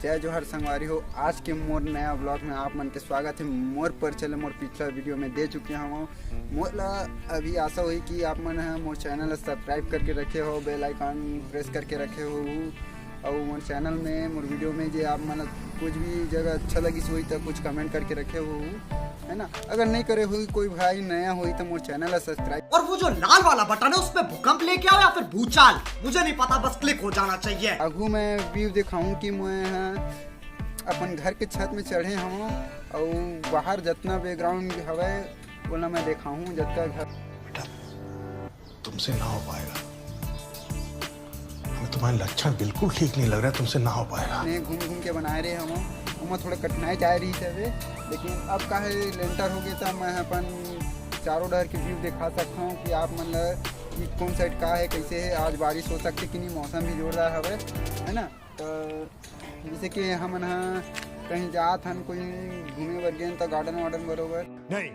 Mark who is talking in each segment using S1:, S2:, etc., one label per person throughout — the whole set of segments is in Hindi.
S1: जय जोहर संगवारी हो। आज के मोर नया ब्लॉग में आप मन के स्वागत है। मोर पर चले मोर पिछला वीडियो में दे चुके हम। मोर अभी आशा हुई कि आप मन मोर चैनल सब्सक्राइब करके रखे हो, बेल आइकन प्रेस करके रखे हो और मोर चैनल में मोर वीडियो में जो आप मन कुछ भी जगह अच्छा लगी हुई तो कुछ कमेंट करके रखे हो, है ना। अगर नहीं करे हुई कोई भाई नया हुई तो मोर चैनल सब्सक्राइब
S2: और वो जो लाल वाला बटन है उस पे भूकंप लेके आओ या फिर भूचाल, मुझे नहीं पता, बस क्लिक हो जाना चाहिए।
S1: अगू मैं व्यू दिखाऊं कि मैं अपन घर के छत में चढ़े हम और बाहर जितना बैकग्राउंड हवे बोला मैं दिखाऊं जितना घर।
S3: बेटा तुमसे ना हो पाएगा, हमें तुम्हारे लक्षण बिल्कुल ठीक नहीं लग रहा है, तुमसे ना हो पाएगा।
S1: घूम घूम के बनाए रहे हम थोड़ा कठिनाई जा रही है, लेकिन अब का है लेंटर हो गया तो मैं अपन चारों डर की व्यू दिखा सकता हूँ कि आप मतलब कि कौन साइड का है, कैसे है। आज बारिश हो सकती कि नहीं, मौसम भी जोरदार हवे, है ना। तो जैसे कि हम कहीं जात हन कोई घूमे बर गए तो गार्डन वार्डन बरोबर
S3: नहीं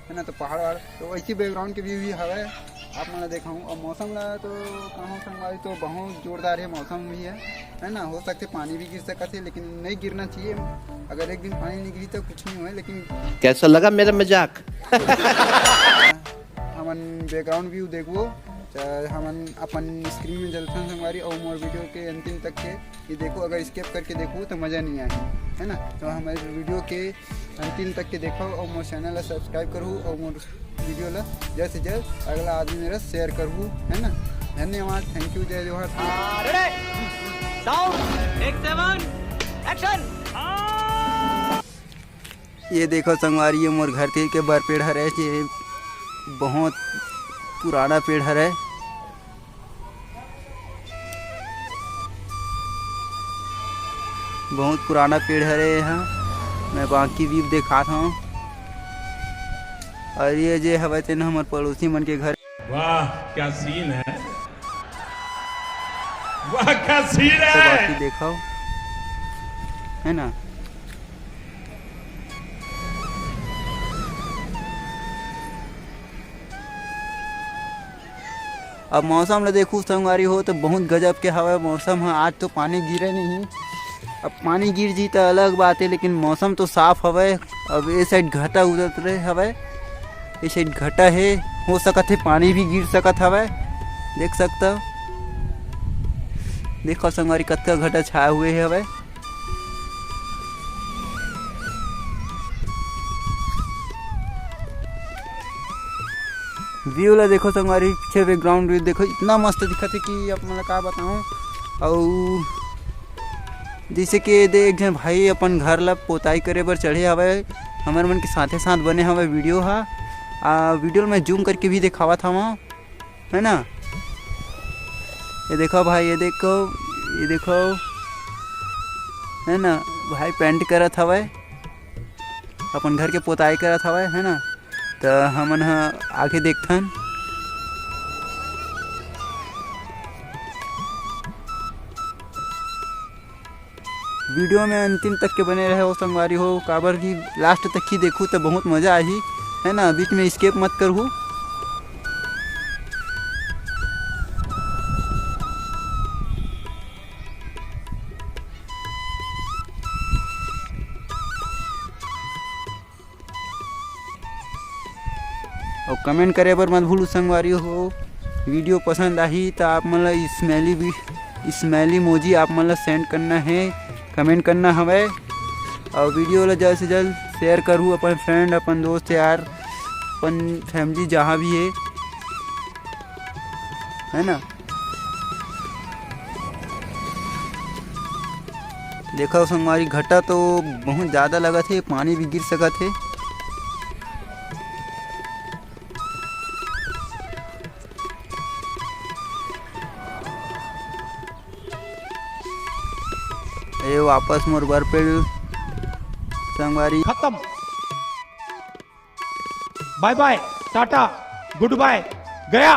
S1: है ना, तो पहाड़ वाड़ तो वैसी बैकग्राउंड के व्यू भी हवे आप मैं दिखाऊँ। और मौसम ला तो कहूँ संगवारी तो बहुत जोरदार है मौसम भी है ना। हो सकते पानी भी गिर सकता है लेकिन नहीं गिरना चाहिए। अगर एक दिन पानी नहीं गिरी तो कुछ नहीं हुआ, लेकिन
S4: कैसा लगा मेरा मजाक?
S1: हमन बैकग्राउंड व्यू देखो हमन अपन स्क्रीन में जलसन संगवारी और मोर वीडियो के अंतिम तक के ये देखो। अगर स्किप करके देखो तो मज़ा नहीं आए, है ना। तो हमारे वीडियो के अंतिम तक के देखो और मोर चैनल सब्सक्राइब करूँ और मोर वीडियो ला जल्द से जल्द अगला आदमी मेरा शेयर करूँ, है ना। धन्यवाद, थैंक यू, जय जोहर। ये देखो संगवारी ये मोर घर के बर पेड़ हरे, ये बहुत पुराना पेड़ हरे। बहुत पुराना पेड़ हरे यहाँ मैं बाकी भी दिखाता हूँ। और ये जे हवे तेन हमारे पड़ोसी मन के घर।
S5: वाह क्या सीन है, वाह क्या सीन है।
S1: तो बाकी देखो, है ना। अब मौसम ला देखूँ संगवारी हो तो बहुत गजब के हवा मौसम है। आज तो पानी गिरे नहीं, अब पानी गिर जी तो अलग बात है, लेकिन मौसम तो साफ हवे। अब ये साइड घटा उतर हवे, ये साइड घटा है, हो सकत है पानी भी गिर सकत हवे, देख सकता हो। देखो संगवारी कतका घटा छाए हुए हवे। व्यू ला देखो संगवारी, पीछे बैकग्राउंड व्यू देखो इतना मस्त दिखत है कि अब मैं का बताऊँ। और जैसे कि देख जन भाई अपन घर ला पोताई करे बर चढ़े हवे, हमारे मन के साथे साथ बने हवे वीडियो हा। वीडियो में जूम करके भी दिखावा था वहाँ, है ना। ये देखो भाई, ये देखो है ना भाई, पेंट करत हवे अपन घर के पोताई करत हवे, है ना। तो हमन आगे देखथन। वीडियो में अंतिम तक के बने रहे हो संगवारी हो, काबर की लास्ट तक ही देखूँ तो बहुत मज़ा आई, है ना। बीच में स्किप मत करूँ। और कमेंट करे बर मत भूलू संगवारी हो। वीडियो पसंद आई तो आप मतलब स्मैली मोजी आप मतलब सेंड करना है, कमेंट करना हवे। और वीडियो ला जल्द से जल्द शेयर करूँ अपन फ्रेंड, अपन दोस्त, यार, अपन फैमिली जहाँ भी है ना। देखो संगवारी घटा तो बहुत ज़्यादा लगा थे, पानी भी गिर सका थे। ये वापस मोर बर पेड़ संगवारी
S6: खत्म। Bye bye, tata, goodbye, गया।